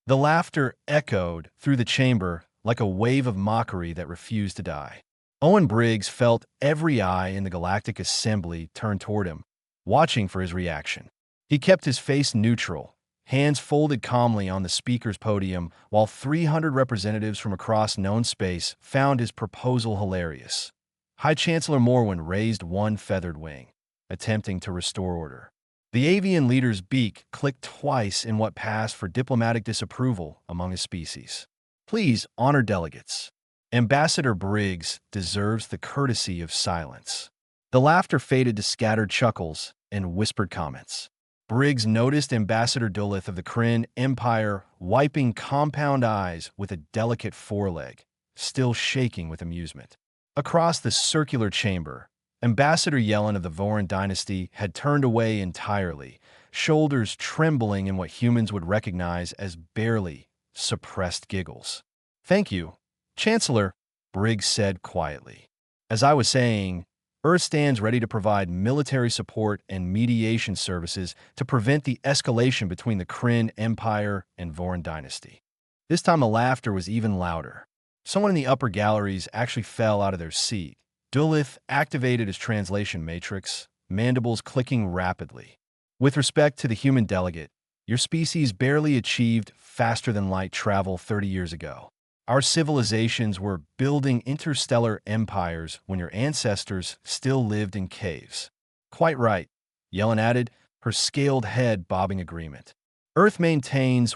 The laughter echoed through the chamber like a wave of mockery that refused to die. Owen Briggs felt every eye in the Galactic Assembly turn toward him, watching for his reaction. He kept his face neutral, hands folded calmly on the speaker's podium, while 300 representatives from across known space found his proposal hilarious. High Chancellor Morwen raised one feathered wing, attempting to restore order. The avian leader's beak clicked twice in what passed for diplomatic disapproval among his species. Please honor delegates. Ambassador Briggs deserves the courtesy of silence. The laughter faded to scattered chuckles and whispered comments. Briggs noticed Ambassador Duluth of the Kryn Empire wiping compound eyes with a delicate foreleg, still shaking with amusement. Across the circular chamber, Ambassador Yellen of the Voran dynasty had turned away entirely, shoulders trembling in what humans would recognize as barely suppressed giggles. "Thank you, Chancellor," Briggs said quietly. "As I was saying, Earth stands ready to provide military support and mediation services to prevent the escalation between the Kryn Empire and Voran dynasty." This time the laughter was even louder. Someone in the upper galleries actually fell out of their seat. Duluth activated his translation matrix, mandibles clicking rapidly. "With respect to the human delegate, your species barely achieved faster-than-light travel 30 years ago. Our civilizations were building interstellar empires when your ancestors still lived in caves." "Quite right," Yellen added, her scaled head bobbing agreement. "Earth maintains,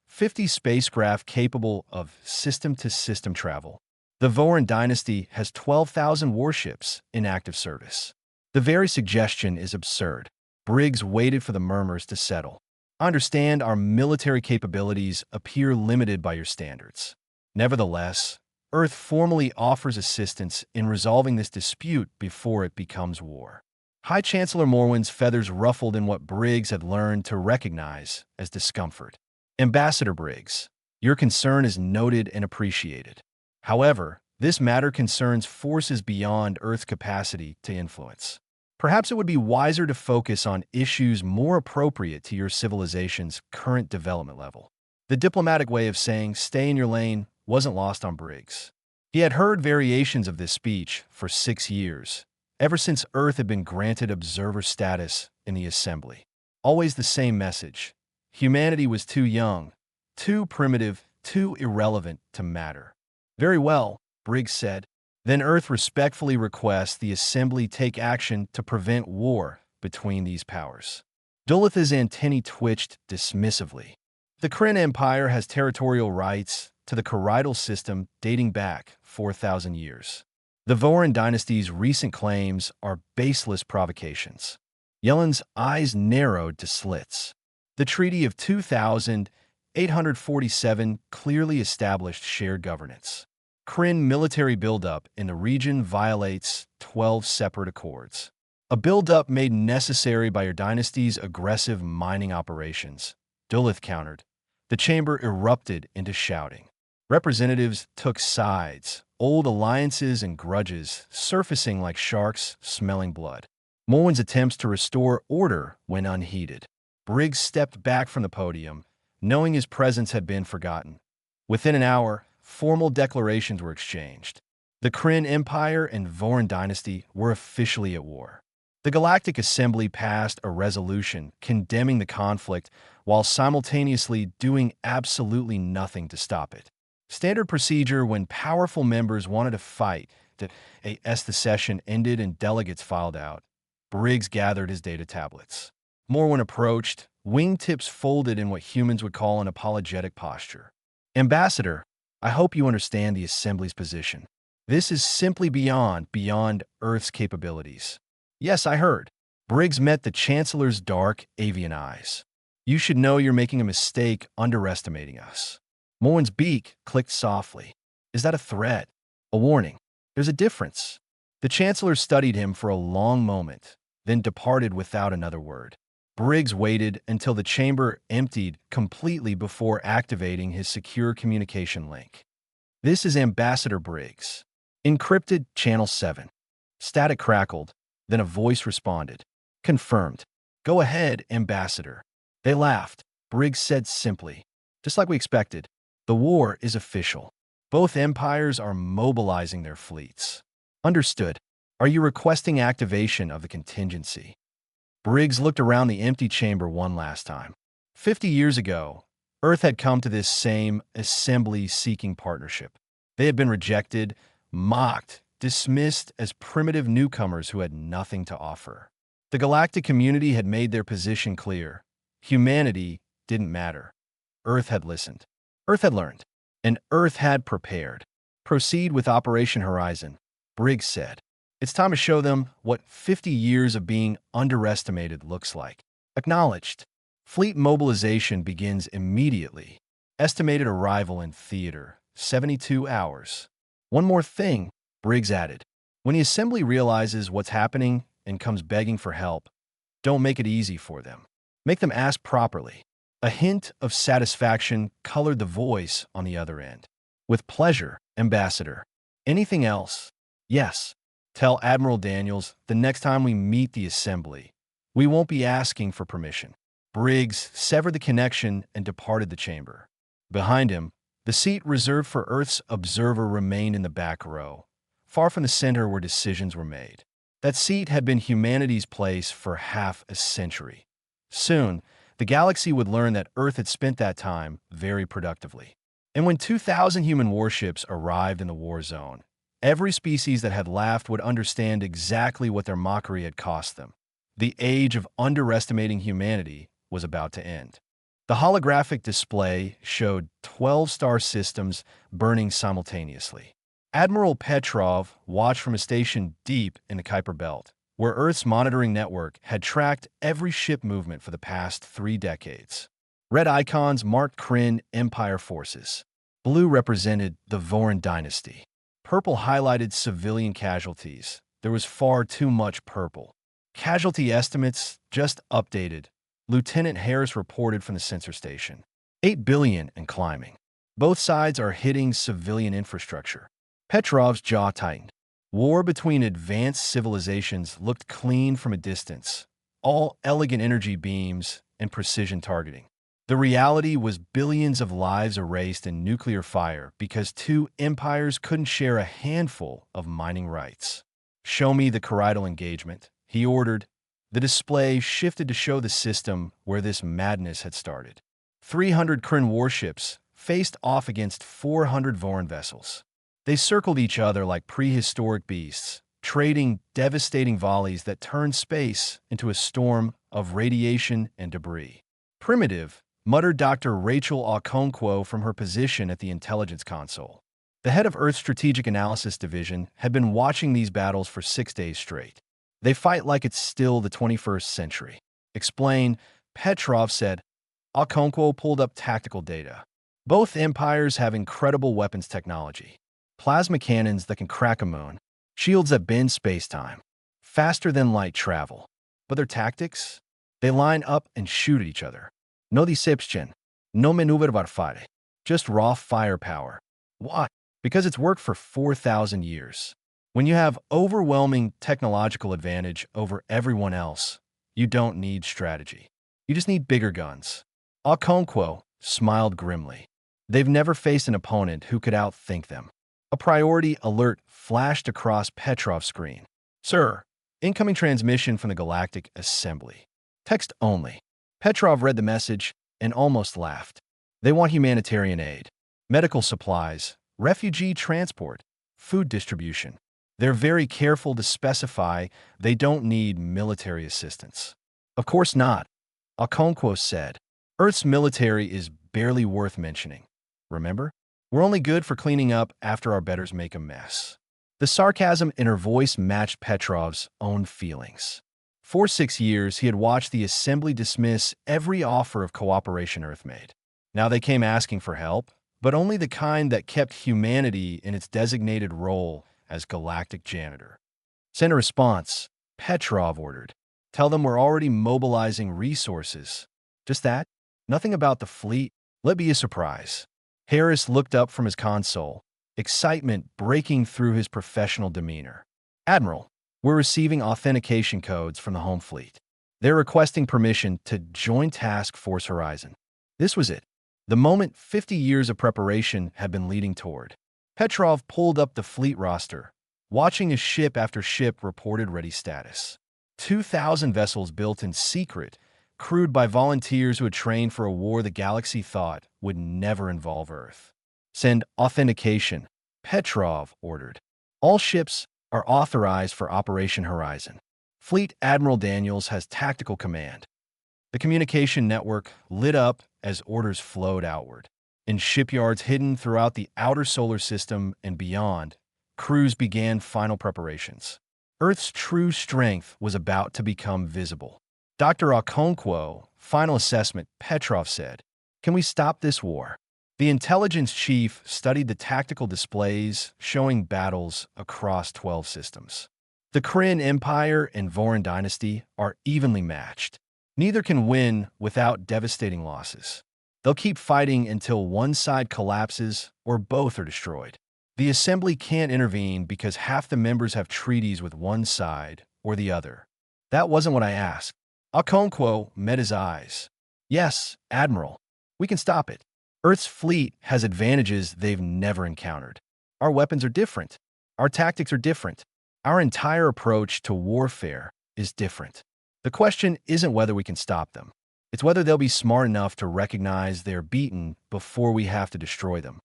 50 spacecraft capable of system-to-system travel. The Voran dynasty has 12,000 warships in active service." The very suggestion is absurd. Briggs waited for the murmurs to settle. "I understand our military capabilities appear limited by your standards. Nevertheless, Earth formally offers assistance in resolving this dispute before it becomes war." High Chancellor Morwen's feathers ruffled in what Briggs had learned to recognize as discomfort. "Ambassador Briggs, your concern is noted and appreciated. However, this matter concerns forces beyond Earth's capacity to influence. Perhaps it would be wiser to focus on issues more appropriate to your civilization's current development level." The diplomatic way of saying "stay in your lane" wasn't lost on Briggs. He had heard variations of this speech for 6 years, ever since Earth had been granted observer status in the Assembly. Always the same message: humanity was too young, too primitive, too irrelevant to matter. "Very well," Briggs said. "Then Earth respectfully requests the Assembly take action to prevent war between these powers." Duluth's antennae twitched dismissively. "The Kryn Empire has territorial rights to the Choroidal system dating back 4,000 years. The Voran dynasty's recent claims are baseless provocations." Yellen's eyes narrowed to slits. "The Treaty of 2847 clearly established shared governance. Kryn military buildup in the region violates 12 separate accords. A buildup made necessary by your dynasty's aggressive mining operations," Duluth countered. The chamber erupted into shouting. Representatives took sides, old alliances and grudges surfacing like sharks smelling blood. Morwen's attempts to restore order went unheeded. Briggs stepped back from the podium, knowing his presence had been forgotten. Within an hour, formal declarations were exchanged. The Kryn Empire and Voran dynasty were officially at war. The Galactic Assembly passed a resolution condemning the conflict while simultaneously doing absolutely nothing to stop it. Standard procedure when powerful members wanted to fight. As the session ended and delegates filed out, Briggs gathered his data tablets. Morwen approached, wingtips folded in what humans would call an apologetic posture. "Ambassador, I hope you understand the Assembly's position. This is simply beyond Earth's capabilities." "Yes, I heard." Briggs met the Chancellor's dark, avian eyes. "You should know you're making a mistake underestimating us." Morwen's beak clicked softly. "Is that a threat? A warning?" "There's a difference." The Chancellor studied him for a long moment, then departed without another word. Briggs waited until the chamber emptied completely before activating his secure communication link. "This is Ambassador Briggs. Encrypted Channel 7. Static crackled, then a voice responded. "Confirmed. Go ahead, Ambassador." They laughed. Briggs said simply, Just like we expected, the war is official. Both empires are mobilizing their fleets. Understood. Are you requesting activation of the contingency? Briggs looked around the empty chamber one last time. 50 years ago, Earth had come to this same assembly-seeking partnership. They had been rejected, mocked, dismissed as primitive newcomers who had nothing to offer. The galactic community had made their position clear. Humanity didn't matter. Earth had listened. Earth had learned. And Earth had prepared. Proceed with Operation Horizon, Briggs said. It's time to show them what 50 years of being underestimated looks like. Acknowledged. Fleet mobilization begins immediately. Estimated arrival in theater, 72 hours. One more thing, Briggs added. When the assembly realizes what's happening and comes begging for help, don't make it easy for them. Make them ask properly. A hint of satisfaction colored the voice on the other end. With pleasure, Ambassador. Anything else? Yes. Tell Admiral Daniels the next time we meet the assembly, we won't be asking for permission. Briggs severed the connection and departed the chamber. Behind him, the seat reserved for Earth's observer remained in the back row, far from the center where decisions were made. That seat had been humanity's place for half a century. Soon, the galaxy would learn that Earth had spent that time very productively. And when 2,000 human warships arrived in the war zone, every species that had laughed would understand exactly what their mockery had cost them. The age of underestimating humanity was about to end. The holographic display showed 12 star systems burning simultaneously. Admiral Petrov watched from a station deep in the Kuiper Belt, where Earth's monitoring network had tracked every ship movement for the past 3 decades. Red icons marked Kryn Empire forces. Blue represented the Voron dynasty. Purple highlighted civilian casualties. There was far too much purple. Casualty estimates just updated. Lieutenant Harris reported from the sensor station. 8 billion and climbing. Both sides are hitting civilian infrastructure. Petrov's jaw tightened. War between advanced civilizations looked clean from a distance. All elegant energy beams and precision targeting. The reality was billions of lives erased in nuclear fire because 2 empires couldn't share a handful of mining rights. Show me the choroidal engagement, he ordered. The display shifted to show the system where this madness had started. 300 Kryn warships faced off against 400 Voron vessels. They circled each other like prehistoric beasts, trading devastating volleys that turned space into a storm of radiation and debris. Primitive, muttered Dr. Rachel Okonkwo from her position at the intelligence console. The head of Earth's Strategic Analysis Division had been watching these battles for 6 days straight. They fight like it's still the 21st century. Explain, Petrov said. Okonkwo pulled up tactical data. Both empires have incredible weapons technology. Plasma cannons that can crack a moon, shields that bend space-time, faster than light travel. But their tactics? They line up and shoot at each other. No deception, no maneuver varfare, just raw firepower. Why? Because it's worked for 4,000 years. When you have overwhelming technological advantage over everyone else, you don't need strategy. You just need bigger guns. Okonkwo smiled grimly. They've never faced an opponent who could outthink them. A priority alert flashed across Petrov's screen. Sir, incoming transmission from the Galactic Assembly. Text only. Petrov read the message and almost laughed. They want humanitarian aid, medical supplies, refugee transport, food distribution. They're very careful to specify they don't need military assistance. Of course not, Okonkwo said. Earth's military is barely worth mentioning. Remember? We're only good for cleaning up after our betters make a mess. The sarcasm in her voice matched Petrov's own feelings. For 6 years, he had watched the assembly dismiss every offer of cooperation Earth made. Now they came asking for help, but only the kind that kept humanity in its designated role as galactic janitor. Send a response, Petrov ordered. Tell them we're already mobilizing resources. Just that? Nothing about the fleet? Let be a surprise. Harris looked up from his console, excitement breaking through his professional demeanor. Admiral, we're receiving authentication codes from the home fleet. They're requesting permission to join Task Force Horizon. This was it. The moment 50 years of preparation had been leading toward. Petrov pulled up the fleet roster, watching as ship after ship reported ready status. 2,000 vessels built in secret, crewed by volunteers who had trained for a war the galaxy thought would never involve Earth. Send authentication, Petrov ordered. All ships are authorized for Operation Horizon. Fleet Admiral Daniels has tactical command. The communication network lit up as orders flowed outward. In shipyards hidden throughout the outer solar system and beyond, crews began final preparations. Earth's true strength was about to become visible. Dr. Okonkwo, final assessment, Petrov said, "Can we stop this war?" The intelligence chief studied the tactical displays showing battles across 12 systems. The Kryn Empire and Voron Dynasty are evenly matched. Neither can win without devastating losses. They'll keep fighting until one side collapses or both are destroyed. The Assembly can't intervene because half the members have treaties with one side or the other. That wasn't what I asked. Okonkwo met his eyes. Yes, Admiral. We can stop it. Earth's fleet has advantages they've never encountered. Our weapons are different. Our tactics are different. Our entire approach to warfare is different. The question isn't whether we can stop them. It's whether they'll be smart enough to recognize they're beaten before we have to destroy them.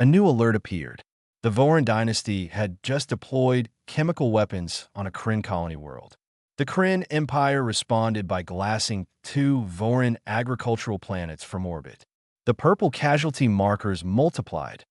A new alert appeared. The Voron Dynasty had just deployed chemical weapons on a Kryn colony world. The Kryn Empire responded by glassing 2 Voron agricultural planets from orbit. The purple casualty markers multiplied.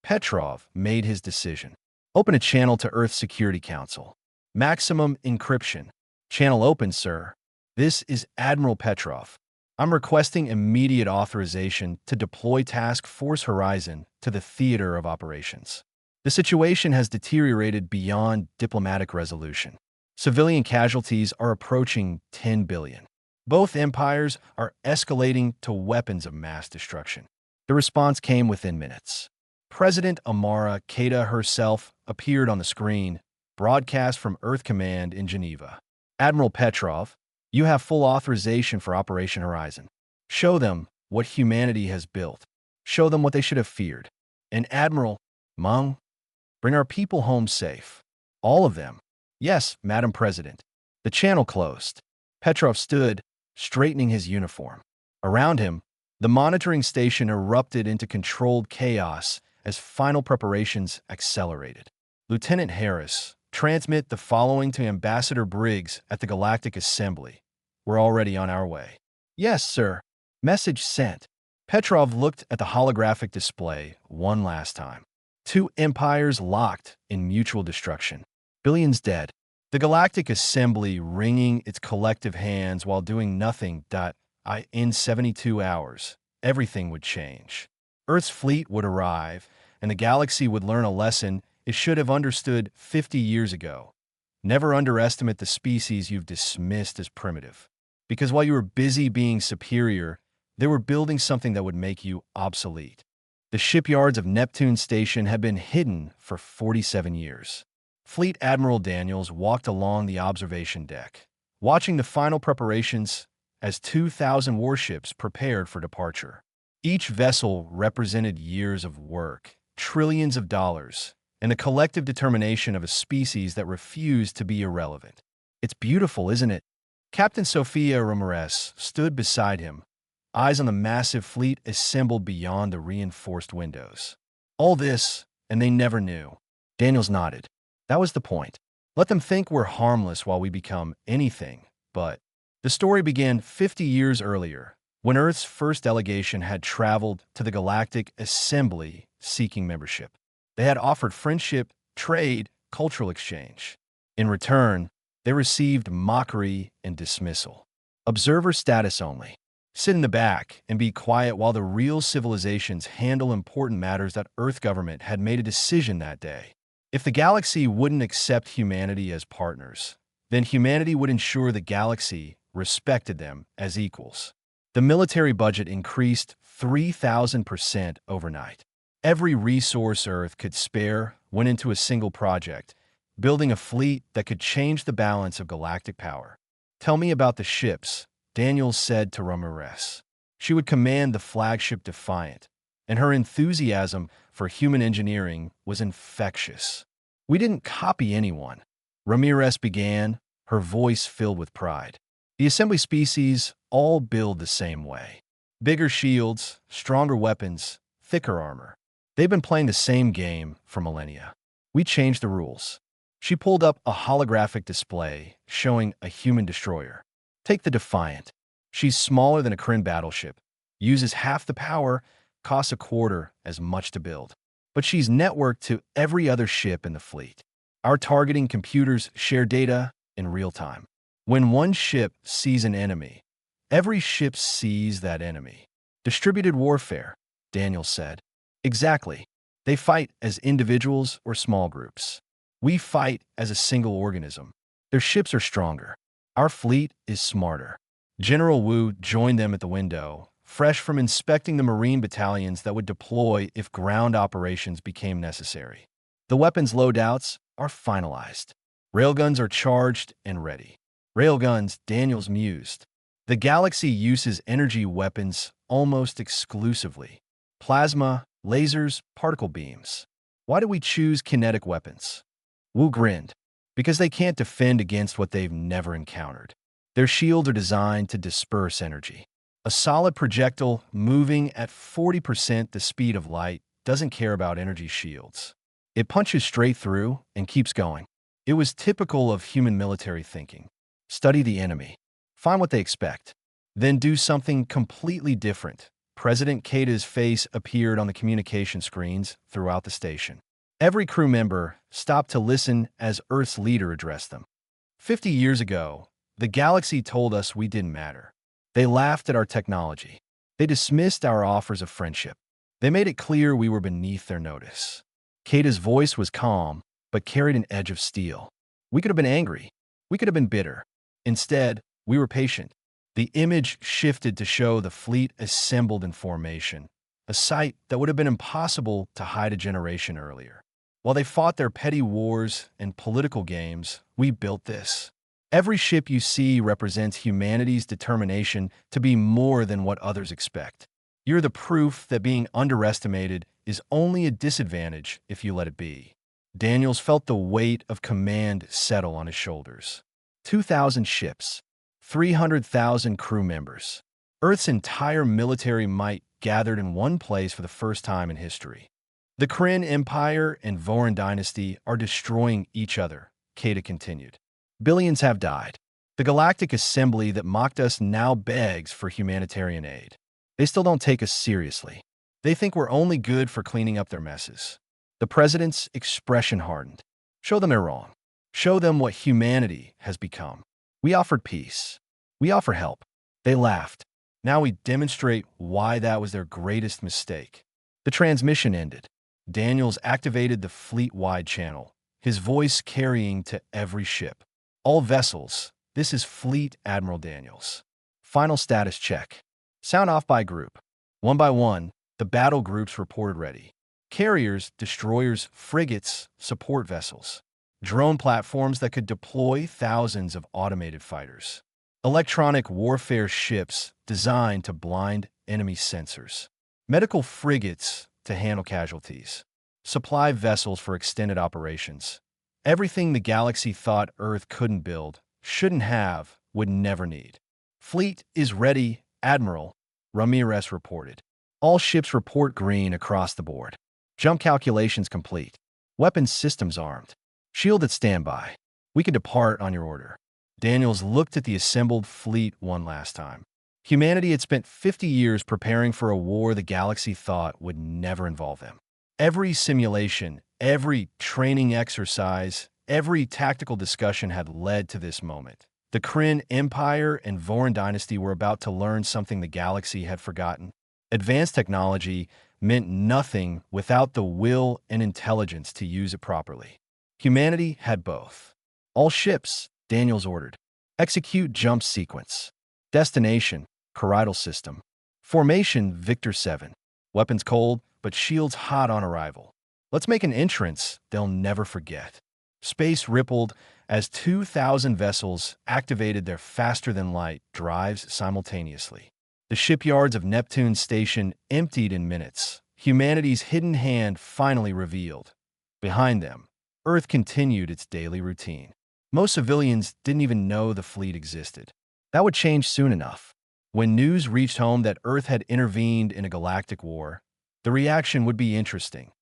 Petrov made his decision. Open a channel to Earth Security Council. Maximum encryption. Channel open, sir. This is Admiral Petrov. I'm requesting immediate authorization to deploy Task Force Horizon to the theater of operations. The situation has deteriorated beyond diplomatic resolution. Civilian casualties are approaching 10 billion. Both empires are escalating to weapons of mass destruction. The response came within minutes. President Amara Keda herself appeared on the screen, broadcast from Earth Command in Geneva. Admiral Petrov, you have full authorization for Operation Horizon. Show them what humanity has built. Show them what they should have feared. And Admiral Meng, bring our people home safe. All of them. Yes, Madam President. The channel closed. Petrov stood, straightening his uniform. Around him, the monitoring station erupted into controlled chaos as final preparations accelerated. Lieutenant Harris, transmit the following to Ambassador Briggs at the Galactic Assembly. We're already on our way. Yes, sir. Message sent. Petrov looked at the holographic display one last time. 2 empires locked in mutual destruction. Billions dead. The Galactic Assembly wringing its collective hands while doing nothing. In 72 hours, everything would change. Earth's fleet would arrive, and the galaxy would learn a lesson it should have understood 50 years ago. Never underestimate the species you've dismissed as primitive. Because while you were busy being superior, they were building something that would make you obsolete. The shipyards of Neptune Station had been hidden for 47 years. Fleet Admiral Daniels walked along the observation deck, watching the final preparations as 2,000 warships prepared for departure. Each vessel represented years of work, trillions of dollars, and the collective determination of a species that refused to be irrelevant. It's beautiful, isn't it? Captain Sofia Ramirez stood beside him, eyes on the massive fleet assembled beyond the reinforced windows. All this, and they never knew. Daniels nodded. That was the point. Let them think we're harmless while we become anything, but the story began 50 years earlier, when Earth's first delegation had traveled to the Galactic Assembly seeking membership. They had offered friendship, trade, cultural exchange. In return, they received mockery and dismissal. Observer status only. Sit in the back and be quiet while the real civilizations handle important matters that Earth government had made a decision that day. If the galaxy wouldn't accept humanity as partners, then humanity would ensure the galaxy respected them as equals. The military budget increased 3,000% overnight. Every resource Earth could spare went into a single project, building a fleet that could change the balance of galactic power. Tell me about the ships, Daniels said to Ramirez. She would command the flagship Defiant, and her enthusiasm for human engineering was infectious. We didn't copy anyone. Ramirez began, her voice filled with pride. The assembly species all build the same way. Bigger shields, stronger weapons, thicker armor. They've been playing the same game for millennia. We changed the rules. She pulled up a holographic display showing a human destroyer. Take the Defiant. She's smaller than a Kryn battleship, uses half the power, costs a quarter as much to build. But she's networked to every other ship in the fleet. Our targeting computers share data in real time. When one ship sees an enemy, every ship sees that enemy. Distributed warfare, Daniel said. Exactly. They fight as individuals or small groups. We fight as a single organism. Their ships are stronger. Our fleet is smarter. General Wu joined them at the window, fresh from inspecting the Marine battalions that would deploy if ground operations became necessary. The weapons loadouts are finalized. Railguns are charged and ready. Railguns, Daniels mused. The galaxy uses energy weapons almost exclusively. Plasma, lasers, particle beams. Why do we choose kinetic weapons? Wu grinned. Because they can't defend against what they've never encountered. Their shields are designed to disperse energy. A solid projectile moving at 40% the speed of light doesn't care about energy shields. It punches straight through and keeps going. It was typical of human military thinking. Study the enemy. Find what they expect. Then do something completely different. President Kata's face appeared on the communication screens throughout the station. Every crew member stopped to listen as Earth's leader addressed them. 50 years ago, the galaxy told us we didn't matter. They laughed at our technology. They dismissed our offers of friendship. They made it clear we were beneath their notice. Kata's voice was calm, but carried an edge of steel. We could have been angry. We could have been bitter. Instead, we were patient. The image shifted to show the fleet assembled in formation, a sight that would have been impossible to hide a generation earlier. While they fought their petty wars and political games, we built this. Every ship you see represents humanity's determination to be more than what others expect. You're the proof that being underestimated is only a disadvantage if you let it be. Daniels felt the weight of command settle on his shoulders. 2,000 ships, 300,000 crew members. Earth's entire military might gathered in one place for the first time in history. The Kryn Empire and Voran Dynasty are destroying each other, Kata continued. Billions have died. The Galactic Assembly that mocked us now begs for humanitarian aid. They still don't take us seriously. They think we're only good for cleaning up their messes. The president's expression hardened. Show them they're wrong. Show them what humanity has become. We offered peace. We offer help. They laughed. Now we demonstrate why that was their greatest mistake. The transmission ended. Daniels activated the fleet-wide channel, his voice carrying to every ship. All vessels, this is Fleet Admiral Daniels. Final status check. Sound off by group. One by one, the battle groups reported ready. Carriers, destroyers, frigates, support vessels. Drone platforms that could deploy thousands of automated fighters. Electronic warfare ships designed to blind enemy sensors. Medical frigates to handle casualties. Supply vessels for extended operations. Everything the galaxy thought Earth couldn't build, shouldn't have, would never need. Fleet is ready, Admiral, Ramirez reported. All ships report green across the board. Jump calculations complete. Weapons systems armed. Shield at standby. We can depart on your order. Daniels looked at the assembled fleet one last time. Humanity had spent 50 years preparing for a war the galaxy thought would never involve them. Every simulation, every training exercise, every tactical discussion had led to this moment. The Kryn Empire and Voran Dynasty were about to learn something the galaxy had forgotten. Advanced technology meant nothing without the will and intelligence to use it properly. Humanity had both. All ships, Daniels ordered. Execute jump sequence. Destination, Choroidal system. Formation, Victor 7. Weapons cold, but shields hot on arrival. Let's make an entrance they'll never forget. Space rippled as 2,000 vessels activated their faster-than-light drives simultaneously. The shipyards of Neptune's station emptied in minutes. Humanity's hidden hand finally revealed. Behind them, Earth continued its daily routine. Most civilians didn't even know the fleet existed. That would change soon enough. When news reached home that Earth had intervened in a galactic war, the reaction would be interesting.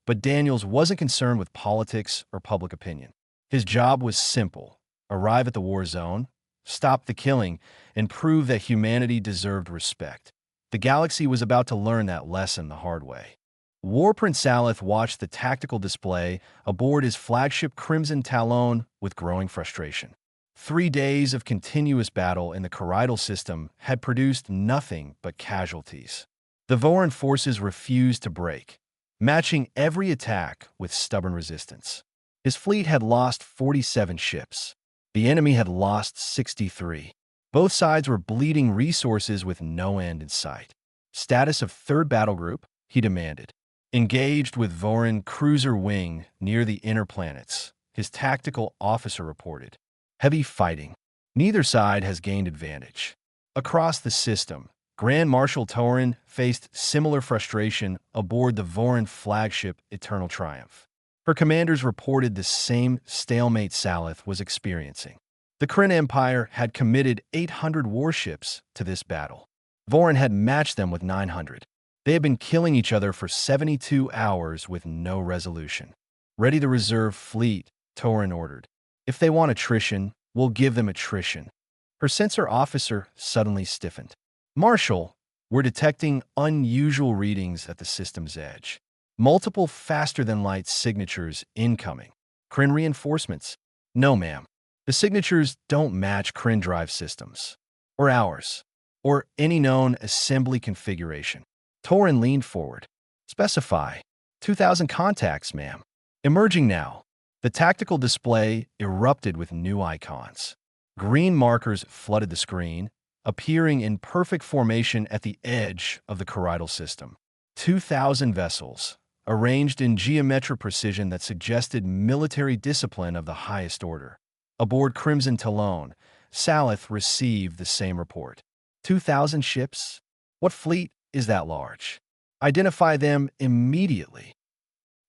But Daniels wasn't concerned with politics or public opinion. His job was simple: arrive at the war zone, stop the killing, and prove that humanity deserved respect. The galaxy was about to learn that lesson the hard way. War Prince Salith watched the tactical display aboard his flagship Crimson Talon with growing frustration. 3 days of continuous battle in the Choroidal system had produced nothing but casualties. The Voran forces refused to break, matching every attack with stubborn resistance. His fleet had lost 47 ships. The enemy had lost 63. Both sides were bleeding resources with no end in sight. Status of third battle group, he demanded. Engaged with Voran cruiser wing near the inner planets, his tactical officer reported. Heavy fighting. Neither side has gained advantage. Across the system, Grand Marshal Torin faced similar frustration aboard the Voran flagship Eternal Triumph. Her commanders reported the same stalemate Salith was experiencing. The Kryn Empire had committed 800 warships to this battle. Voran had matched them with 900. They had been killing each other for 72 hours with no resolution. Ready the reserve fleet, Torin ordered. If they want attrition, we'll give them attrition. Her sensor officer suddenly stiffened. Marshal, we're detecting unusual readings at the system's edge. Multiple faster-than-light signatures incoming. Kryn reinforcements? No, ma'am. The signatures don't match Kryn drive systems. Or ours. Or any known assembly configuration. Torin leaned forward. Specify. 2,000 contacts, ma'am. Emerging now. The tactical display erupted with new icons. Green markers flooded the screen, appearing in perfect formation at the edge of the choroidal system. 2,000 vessels, arranged in geometric precision that suggested military discipline of the highest order. Aboard Crimson Talon, Salith received the same report. 2,000 ships? What fleet is that large? Identify them immediately.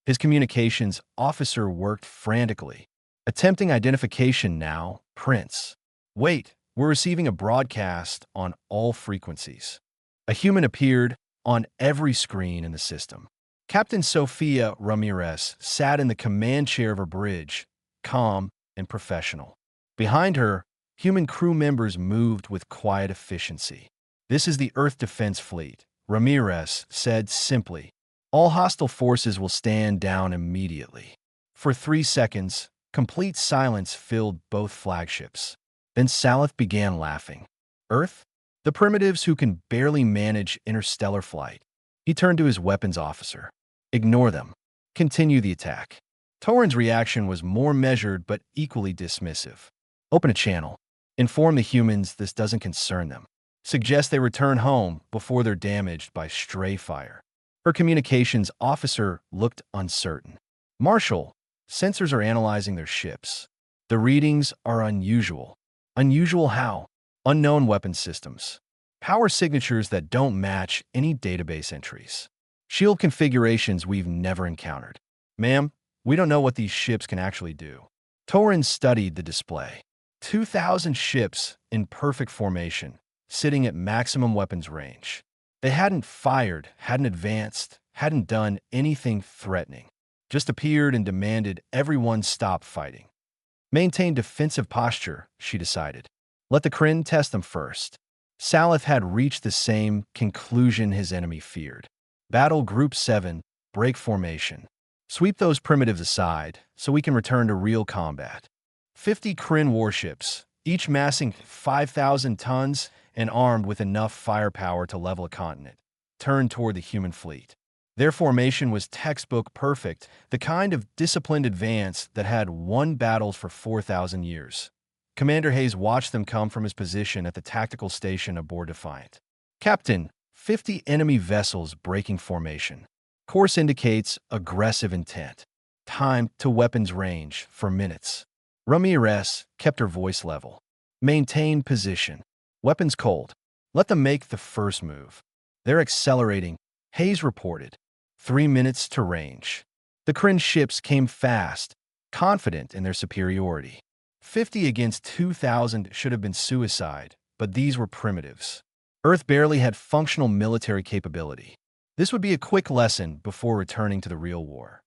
His communications officer worked frantically. Attempting identification now, Prince. Wait, we're receiving a broadcast on all frequencies. A human appeared on every screen in the system. Captain Sofia Ramirez sat in the command chair of her bridge, calm and professional. Behind her, human crew members moved with quiet efficiency. This is the Earth Defense Fleet, Ramirez said simply. All hostile forces will stand down immediately. For 3 seconds, complete silence filled both flagships. Then Salith began laughing. Earth? The primitives who can barely manage interstellar flight. He turned to his weapons officer. Ignore them. Continue the attack. Torin's reaction was more measured but equally dismissive. Open a channel. Inform the humans this doesn't concern them. Suggest they return home before they're damaged by stray fire. Her communications officer looked uncertain. Marshal, sensors are analyzing their ships. The readings are unusual. Unusual how? Unknown weapon systems. Power signatures that don't match any database entries. Shield configurations we've never encountered. Ma'am, we don't know what these ships can actually do. Torin studied the display. 2,000 ships in perfect formation, sitting at maximum weapons range. They hadn't fired, hadn't advanced, hadn't done anything threatening. Just appeared and demanded everyone stop fighting. Maintain defensive posture, she decided. Let the Kryn test them first. Salith had reached the same conclusion his enemy feared. Battle Group 7, break formation. Sweep those primitives aside so we can return to real combat. 50 Kryn warships, each massing 5,000 tons and armed with enough firepower to level a continent, turned toward the human fleet. Their formation was textbook perfect, the kind of disciplined advance that had won battles for 4,000 years. Commander Hayes watched them come from his position at the tactical station aboard Defiant. Captain, 50 enemy vessels breaking formation. Course indicates aggressive intent. Time to weapons range for minutes. Ramirez kept her voice level. Maintain position. Weapons cold. Let them make the first move. They're accelerating, Hayes reported. 3 minutes to range. The Kryn ships came fast, confident in their superiority. 50 against 2,000 should have been suicide, but these were primitives. Earth barely had functional military capability. This would be a quick lesson before returning to the real war.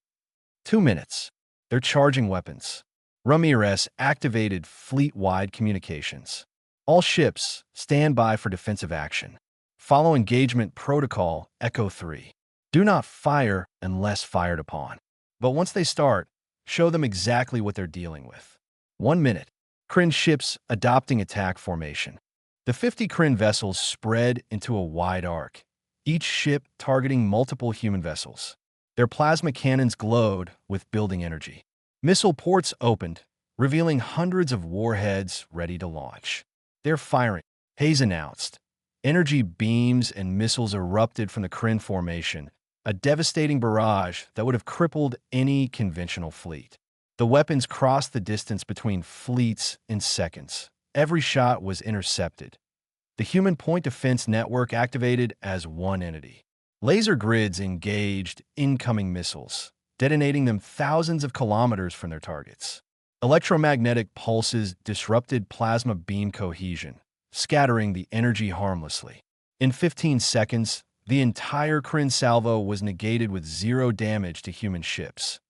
2 minutes. They're charging weapons. Ramirez activated fleet-wide communications. All ships, stand by for defensive action. Follow engagement protocol Echo 3. Do not fire unless fired upon. But once they start, show them exactly what they're dealing with. 1 minute. Kryn ships adopting attack formation. The 50 Kryn vessels spread into a wide arc, each ship targeting multiple human vessels. Their plasma cannons glowed with building energy. Missile ports opened, revealing hundreds of warheads ready to launch. They're firing, Hayes announced. Energy beams and missiles erupted from the Kryn formation, a devastating barrage that would have crippled any conventional fleet. The weapons crossed the distance between fleets in seconds. Every shot was intercepted. The human point defense network activated as one entity. Laser grids engaged incoming missiles, detonating them thousands of kilometers from their targets. Electromagnetic pulses disrupted plasma beam cohesion, scattering the energy harmlessly. In 15 seconds, the entire Kryn salvo was negated with 0 damage to human ships.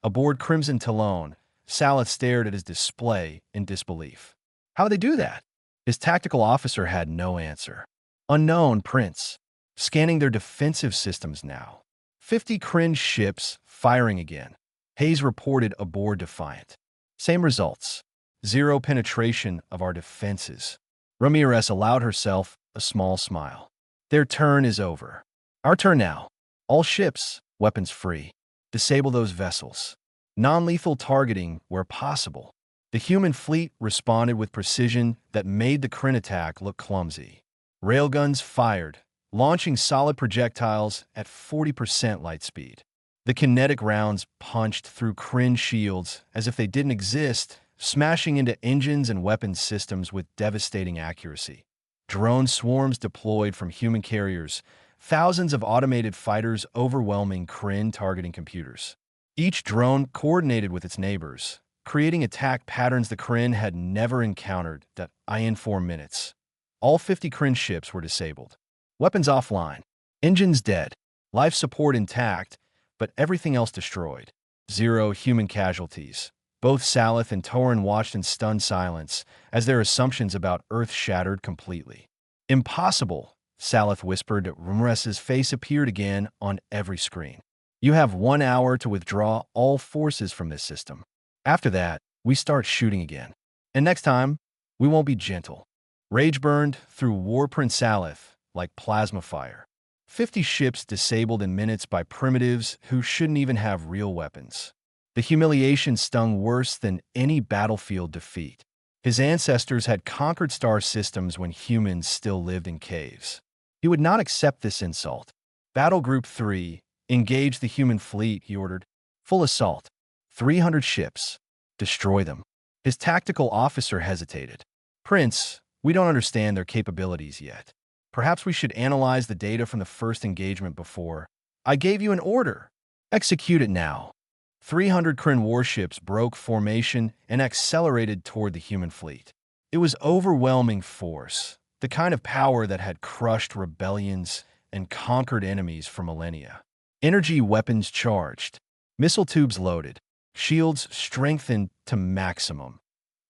Aboard Crimson Talon, Saleth stared at his display in disbelief. How'd they do that? His tactical officer had no answer. Unknown, Prince. Scanning their defensive systems now. 50 Kryn ships firing again. Hayes reported aboard Defiant. Same results. 0 penetration of our defenses. Ramirez allowed herself a small smile. Their turn is over. Our turn now. All ships, weapons free. Disable those vessels. Non-lethal targeting where possible. The human fleet responded with precision that made the Kryn attack look clumsy. Railguns fired, launching solid projectiles at 40% light speed. The kinetic rounds punched through Kryn shields as if they didn't exist, smashing into engines and weapons systems with devastating accuracy. Drone swarms deployed from human carriers, thousands of automated fighters overwhelming Kryn targeting computers. Each drone coordinated with its neighbors, creating attack patterns the Kryn had never encountered in 4 minutes. All 50 Kryn ships were disabled. Weapons offline. Engines dead. Life support intact, but everything else destroyed. 0 human casualties. Both Saleth and Torin watched in stunned silence as their assumptions about Earth shattered completely. Impossible, Saleth whispered. Ramirez's face appeared again on every screen. You have 1 hour to withdraw all forces from this system. After that, we start shooting again. And next time, we won't be gentle. Rage burned through War Prince Saleth like plasma fire. 50 ships disabled in minutes by primitives who shouldn't even have real weapons. The humiliation stung worse than any battlefield defeat. His ancestors had conquered star systems when humans still lived in caves. He would not accept this insult. Battle Group 3, engage the human fleet, he ordered. Full assault. 300 ships. Destroy them. His tactical officer hesitated. Prince, we don't understand their capabilities yet. Perhaps we should analyze the data from the first engagement before. I gave you an order. Execute it now. 300 Kryn warships broke formation and accelerated toward the human fleet. It was overwhelming force, the kind of power that had crushed rebellions and conquered enemies for millennia. Energy weapons charged, missile tubes loaded, shields strengthened to maximum.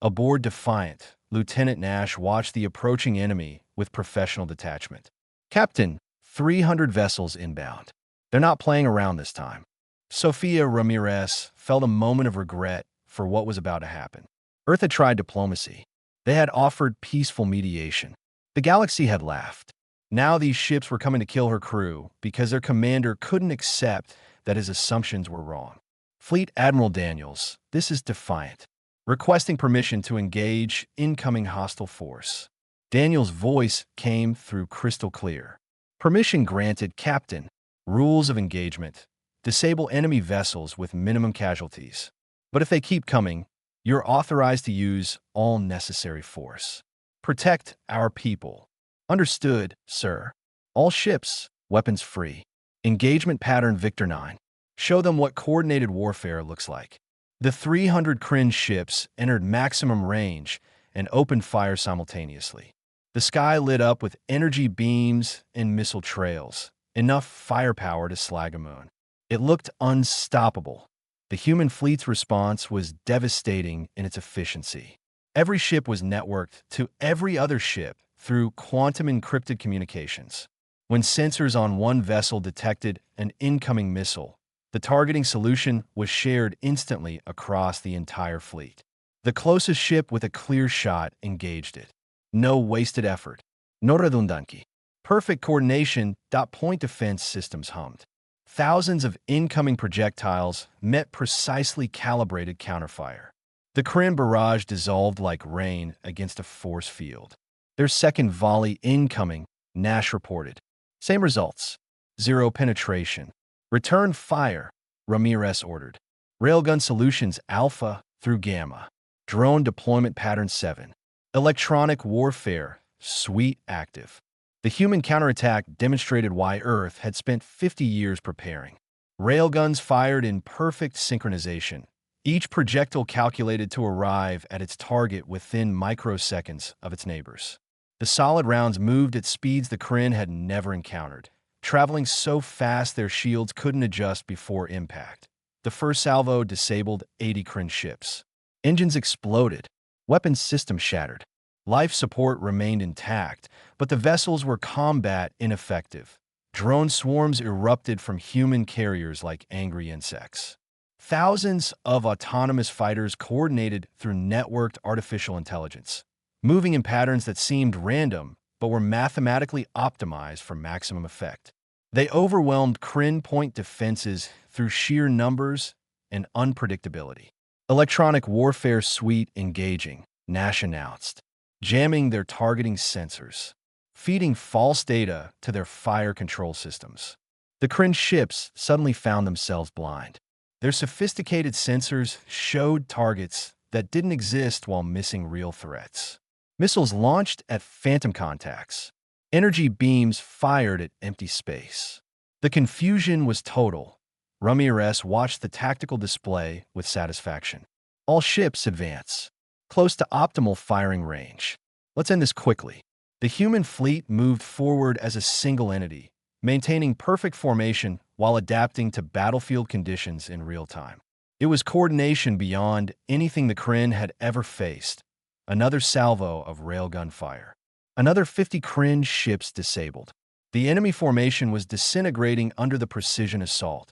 Aboard Defiant, Lieutenant Nash watched the approaching enemy with professional detachment. Captain, 300 vessels inbound. They're not playing around this time. Sofia Ramirez felt a moment of regret for what was about to happen. Earth had tried diplomacy. They had offered peaceful mediation. The galaxy had laughed. Now these ships were coming to kill her crew because their commander couldn't accept that his assumptions were wrong. Fleet Admiral Daniels, this is Defiant, requesting permission to engage incoming hostile force. Daniels' voice came through crystal clear. Permission granted, Captain. Rules of engagement. Disable enemy vessels with minimum casualties. But if they keep coming, you're authorized to use all necessary force. Protect our people. Understood, sir. All ships, weapons free. Engagement pattern Victor 9. Show them what coordinated warfare looks like. The 300 cringe ships entered maximum range and opened fire simultaneously. The sky lit up with energy beams and missile trails, enough firepower to slag a moon. It looked unstoppable. The human fleet's response was devastating in its efficiency. Every ship was networked to every other ship through quantum-encrypted communications. When sensors on one vessel detected an incoming missile, the targeting solution was shared instantly across the entire fleet. The closest ship with a clear shot engaged it. No wasted effort. No redundancy. Perfect coordination. Point defense systems hummed. Thousands of incoming projectiles met precisely calibrated counterfire. The Kryn barrage dissolved like rain against a force field. Their second volley incoming, Nash reported. Same results. Zero penetration. Return fire, Ramirez ordered. Railgun Solutions Alpha through Gamma. Drone Deployment Pattern 7. Electronic Warfare, Suite active. The human counterattack demonstrated why Earth had spent 50 years preparing. Railguns fired in perfect synchronization, each projectile calculated to arrive at its target within microseconds of its neighbors. The solid rounds moved at speeds the Kryn had never encountered, traveling so fast their shields couldn't adjust before impact. The first salvo disabled 80 Kryn ships. Engines exploded. Weapons systems shattered. Life support remained intact, but the vessels were combat ineffective. Drone swarms erupted from human carriers like angry insects. Thousands of autonomous fighters coordinated through networked artificial intelligence, moving in patterns that seemed random but were mathematically optimized for maximum effect. They overwhelmed Kryn point defenses through sheer numbers and unpredictability. Electronic Warfare Suite engaging, Nash announced, jamming their targeting sensors, feeding false data to their fire control systems. The Kryn ships suddenly found themselves blind. Their sophisticated sensors showed targets that didn't exist while missing real threats. Missiles launched at phantom contacts. Energy beams fired at empty space. The confusion was total. Ramirez watched the tactical display with satisfaction. All ships advance, close to optimal firing range. Let's end this quickly. The human fleet moved forward as a single entity, maintaining perfect formation while adapting to battlefield conditions in real time. It was coordination beyond anything the Kryn had ever faced. Another salvo of railgun fire. Another 50 Kryn ships disabled. The enemy formation was disintegrating under the precision assault.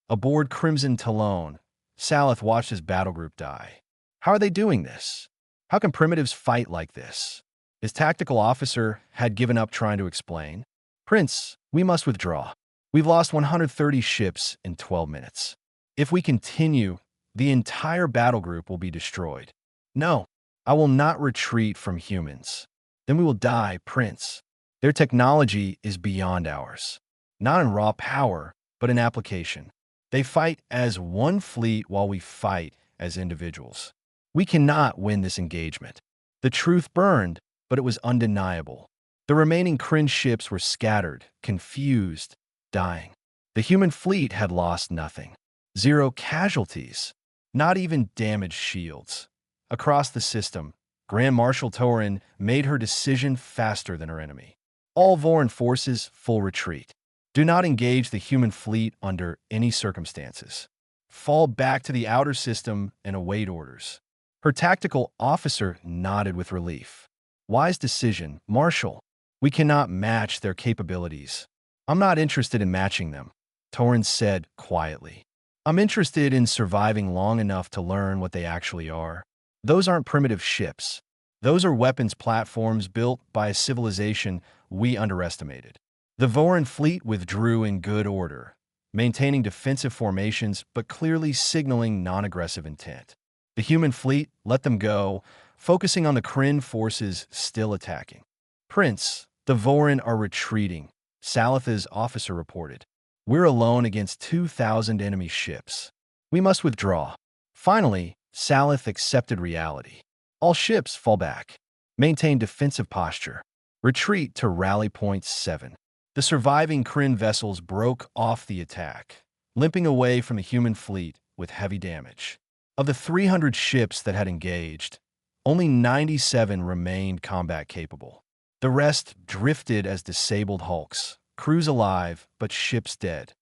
Aboard Crimson Talon, Salith watched his battle group die. How are they doing this? How can primitives fight like this? His tactical officer had given up trying to explain. Prince, we must withdraw. We've lost 130 ships in 12 minutes. If we continue, the entire battle group will be destroyed. No, I will not retreat from humans. Then we will die, Prince. Their technology is beyond ours. Not in raw power, but in application. They fight as one fleet while we fight as individuals. We cannot win this engagement. The truth burned, but it was undeniable. The remaining Kryn ships were scattered, confused, dying. The human fleet had lost nothing. Zero casualties, not even damaged shields. Across the system, Grand Marshal Torin made her decision faster than her enemy. All Voran forces, full retreat. Do not engage the human fleet under any circumstances. Fall back to the outer system and await orders. Her tactical officer nodded with relief. Wise decision, Marshal. We cannot match their capabilities. I'm not interested in matching them, Torin said quietly. I'm interested in surviving long enough to learn what they actually are. Those aren't primitive ships. Those are weapons platforms built by a civilization we underestimated. The Voran fleet withdrew in good order, maintaining defensive formations but clearly signaling non-aggressive intent. The human fleet let them go, focusing on the Kryn forces still attacking. Prince, the Voran are retreating, Salith's officer reported. We're alone against 2,000 enemy ships. We must withdraw. Finally, Salith accepted reality. All ships fall back. Maintain defensive posture. Retreat to Rally Point 7. The surviving Kryn vessels broke off the attack, limping away from the human fleet with heavy damage. Of the 300 ships that had engaged, only 97 remained combat capable. The rest drifted as disabled hulks, crews alive but ships dead.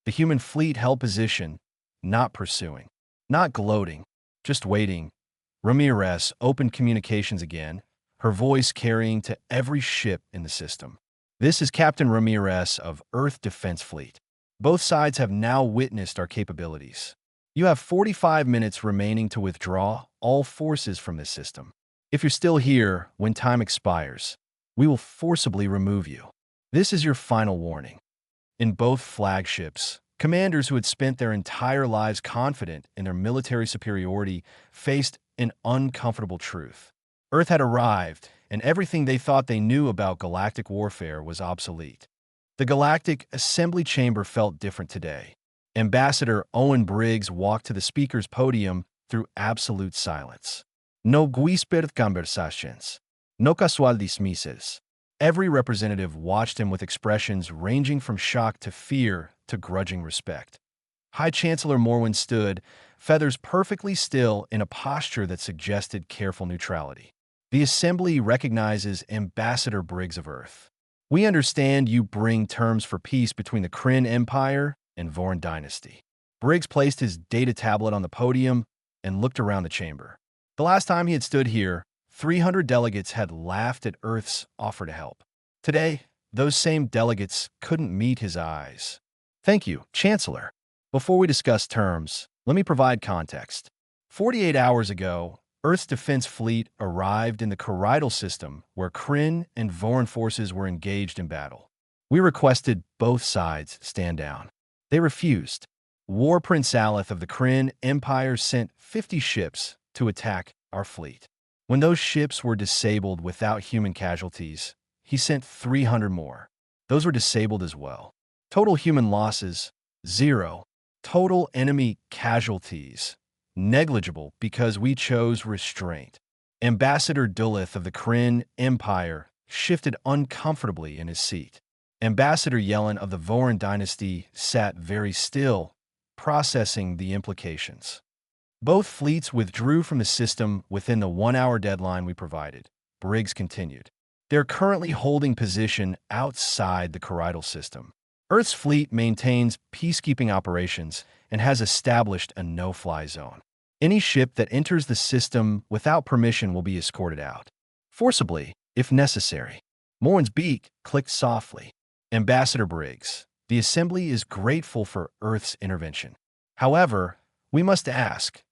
The human fleet held position, not pursuing, not gloating, just waiting. Ramirez opened communications again, her voice carrying to every ship in the system. This is Captain Ramirez of Earth Defense Fleet. Both sides have now witnessed our capabilities. You have 45 minutes remaining to withdraw all forces from this system. If you're still here when time expires, we will forcibly remove you. This is your final warning. In both flagships, commanders who had spent their entire lives confident in their military superiority faced an uncomfortable truth. Earth had arrived, and everything they thought they knew about galactic warfare was obsolete. The Galactic Assembly Chamber felt different today. Ambassador Owen Briggs walked to the speaker's podium through absolute silence. No guisper conversations. No casual dismisses. Every representative watched him with expressions ranging from shock to fear to grudging respect. High Chancellor Morwen stood, feathers perfectly still in a posture that suggested careful neutrality. The Assembly recognizes Ambassador Briggs of Earth. We understand you bring terms for peace between the Kryn Empire and Voran Dynasty. Briggs placed his data tablet on the podium and looked around the chamber. The last time he had stood here, 300 delegates had laughed at Earth's offer to help. Today, those same delegates couldn't meet his eyes. Thank you, Chancellor. Before we discuss terms, let me provide context. 48 hours ago, Earth's defense fleet arrived in the Corridal system where Kryn and Voran forces were engaged in battle. We requested both sides stand down. They refused. War Prince Aleth of the Kryn Empire sent 50 ships to attack our fleet. When those ships were disabled without human casualties, he sent 300 more. Those were disabled as well. Total human losses, 0. Total enemy casualties, negligible because we chose restraint. Ambassador Duluth of the Kryn Empire shifted uncomfortably in his seat. Ambassador Yellen of the Voran Dynasty sat very still, processing the implications. Both fleets withdrew from the system within the 1-hour deadline we provided. Briggs continued. They're currently holding position outside the Corridal system. Earth's fleet maintains peacekeeping operations and has established a no-fly zone. Any ship that enters the system without permission will be escorted out, forcibly, if necessary. Morwen's beak clicked softly. Ambassador Briggs, the Assembly is grateful for Earth's intervention. However, we must ask,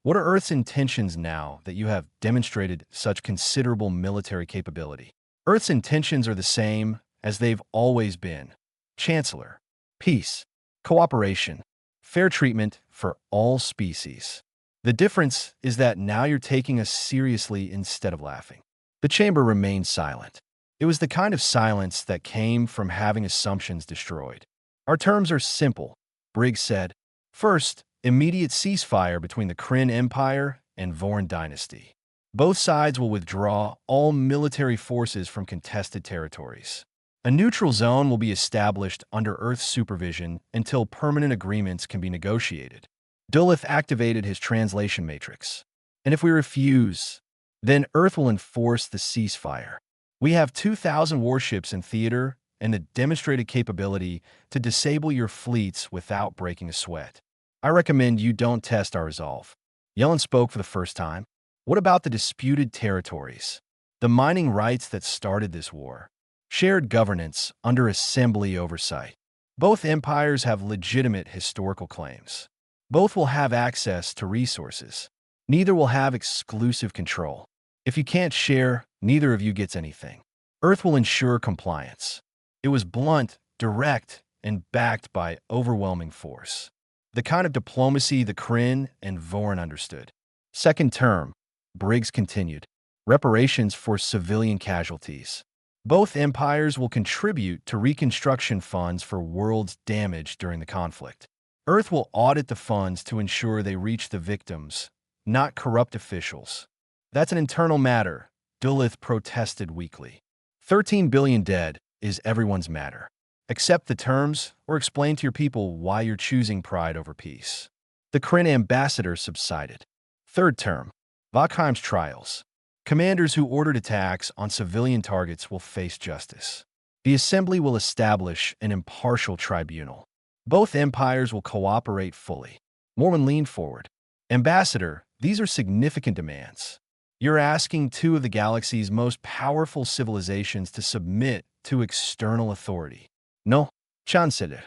what are Earth's intentions now that you have demonstrated such considerable military capability? Earth's intentions are the same as they've always been. Chancellor, peace, cooperation, fair treatment for all species. The difference is that now you're taking us seriously instead of laughing. The chamber remained silent. It was the kind of silence that came from having assumptions destroyed. Our terms are simple, Briggs said. First, immediate ceasefire between the Kryn Empire and Voran Dynasty. Both sides will withdraw all military forces from contested territories. A neutral zone will be established under Earth's supervision until permanent agreements can be negotiated. Duluth activated his translation matrix. And if we refuse, then Earth will enforce the ceasefire. We have 2,000 warships in theater and the demonstrated capability to disable your fleets without breaking a sweat. I recommend you don't test our resolve. Yellen spoke for the first time. What about the disputed territories? The mining rights that started this war? Shared governance under Assembly oversight. Both empires have legitimate historical claims. Both will have access to resources. Neither will have exclusive control. If you can't share, neither of you gets anything. Earth will ensure compliance. It was blunt, direct, and backed by overwhelming force. The kind of diplomacy the Kryn and Voran understood. Second term, Briggs continued. Reparations for civilian casualties. Both empires will contribute to reconstruction funds for worlds damaged during the conflict. Earth will audit the funds to ensure they reach the victims, not corrupt officials. That's an internal matter, Duluth protested weakly. 13 billion dead is everyone's matter. Accept the terms or explain to your people why you're choosing pride over peace. The Kryn ambassador subsided. Third term, Vakheim's trials. Commanders who ordered attacks on civilian targets will face justice. The Assembly will establish an impartial tribunal. Both empires will cooperate fully. Mormon leaned forward. Ambassador, these are significant demands. You're asking two of the galaxy's most powerful civilizations to submit to external authority. No, Chan said it.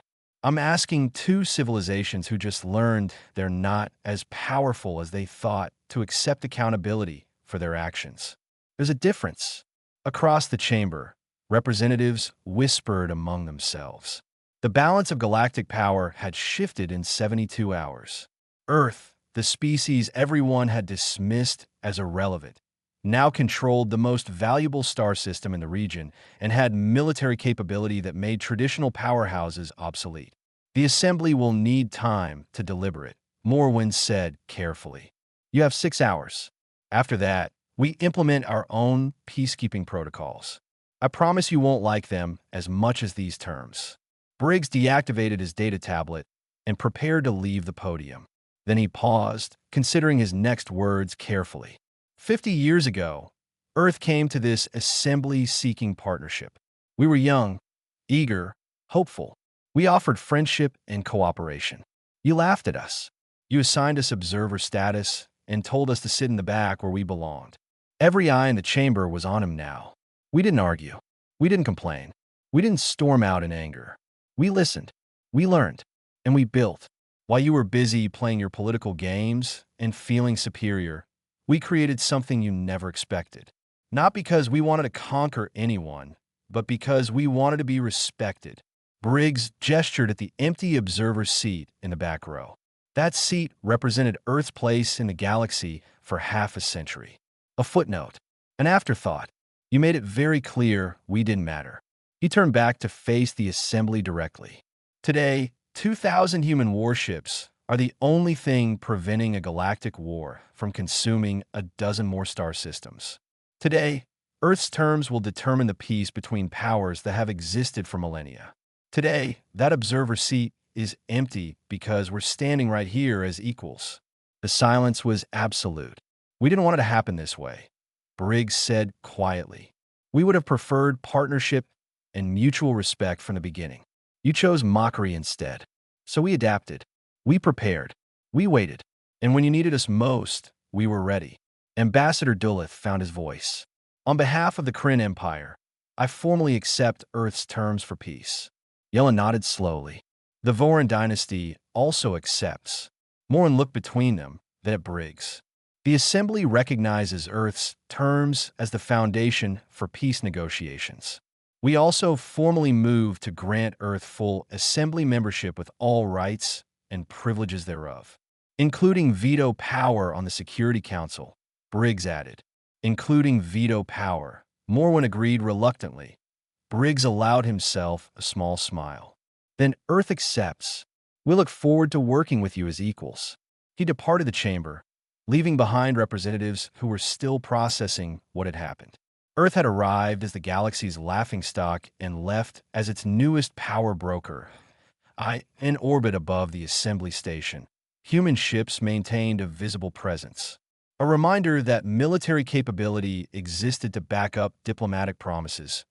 I'm asking two civilizations who just learned they're not as powerful as they thought to accept accountability for their actions. There's a difference. Across the chamber, representatives whispered among themselves. The balance of galactic power had shifted in 72 hours. Earth, the species everyone had dismissed as irrelevant, now controlled the most valuable star system in the region and had military capability that made traditional powerhouses obsolete. The Assembly will need time to deliberate, Morwen said carefully. You have 6 hours. After that, we implement our own peacekeeping protocols. I promise you won't like them as much as these terms. Briggs deactivated his data tablet and prepared to leave the podium. Then he paused, considering his next words carefully. 50 years ago, Earth came to this assembly-seeking partnership. We were young, eager, hopeful. We offered friendship and cooperation. You laughed at us. You assigned us observer status and told us to sit in the back where we belonged. Every eye in the chamber was on him now. We didn't argue. We didn't complain. We didn't storm out in anger. We listened. We learned. And we built. While you were busy playing your political games and feeling superior, we created something you never expected. Not because we wanted to conquer anyone, but because we wanted to be respected. Briggs gestured at the empty observer seat in the back row. That seat represented Earth's place in the galaxy for half a century. A footnote, an afterthought. You made it very clear we didn't matter. He turned back to face the Assembly directly. Today, 2,000 human warships are the only thing preventing a galactic war from consuming a dozen more star systems. Today, Earth's terms will determine the peace between powers that have existed for millennia. Today, that observer seat is empty because we're standing right here as equals. The silence was absolute. We didn't want it to happen this way, Briggs said quietly. We would have preferred partnership and mutual respect from the beginning. You chose mockery instead. So we adapted. We prepared. We waited. And when you needed us most, we were ready. Ambassador Duluth found his voice. On behalf of the Kryn Empire, I formally accept Earth's terms for peace. Yellen nodded slowly. The Voran dynasty also accepts. Morin looked between them, then at Briggs. The Assembly recognizes Earth's terms as the foundation for peace negotiations. We also formally move to grant Earth full Assembly membership with all rights and privileges thereof, including veto power on the Security Council, Briggs added. Including veto power, Morwen agreed reluctantly. Briggs allowed himself a small smile. Then Earth accepts. We look forward to working with you as equals. He departed the chamber, leaving behind representatives who were still processing what had happened. Earth had arrived as the galaxy's laughingstock and left as its newest power broker. In orbit above the assembly station, human ships maintained a visible presence. A reminder that military capability existed to back up diplomatic promises.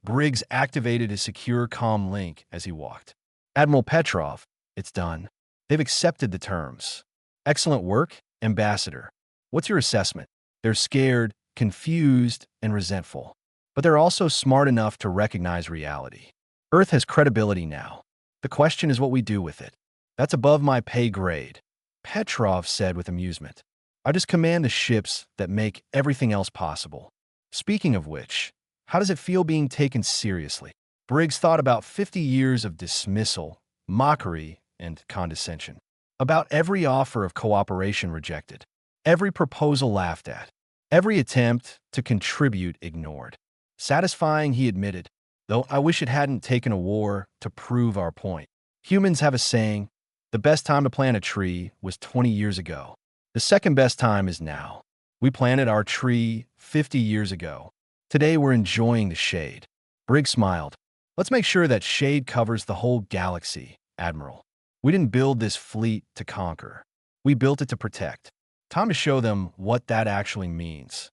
Briggs activated his secure comm link as he walked. Admiral Petrov, it's done. They've accepted the terms. Excellent work, Ambassador. What's your assessment? They're scared, confused, and resentful. But they're also smart enough to recognize reality. Earth has credibility now. The question is what we do with it. That's above my pay grade, Petrov said with amusement. I just command the ships that make everything else possible. Speaking of which, how does it feel being taken seriously? Briggs thought about 50 years of dismissal, mockery, and condescension. About every offer of cooperation rejected. Every proposal laughed at. Every attempt to contribute ignored. Satisfying, he admitted, though I wish it hadn't taken a war to prove our point. Humans have a saying, the best time to plant a tree was 20 years ago. The second best time is now. We planted our tree 50 years ago. Today we're enjoying the shade. Briggs smiled. Let's make sure that shade covers the whole galaxy, Admiral. We didn't build this fleet to conquer. We built it to protect. Time to show them what that actually means.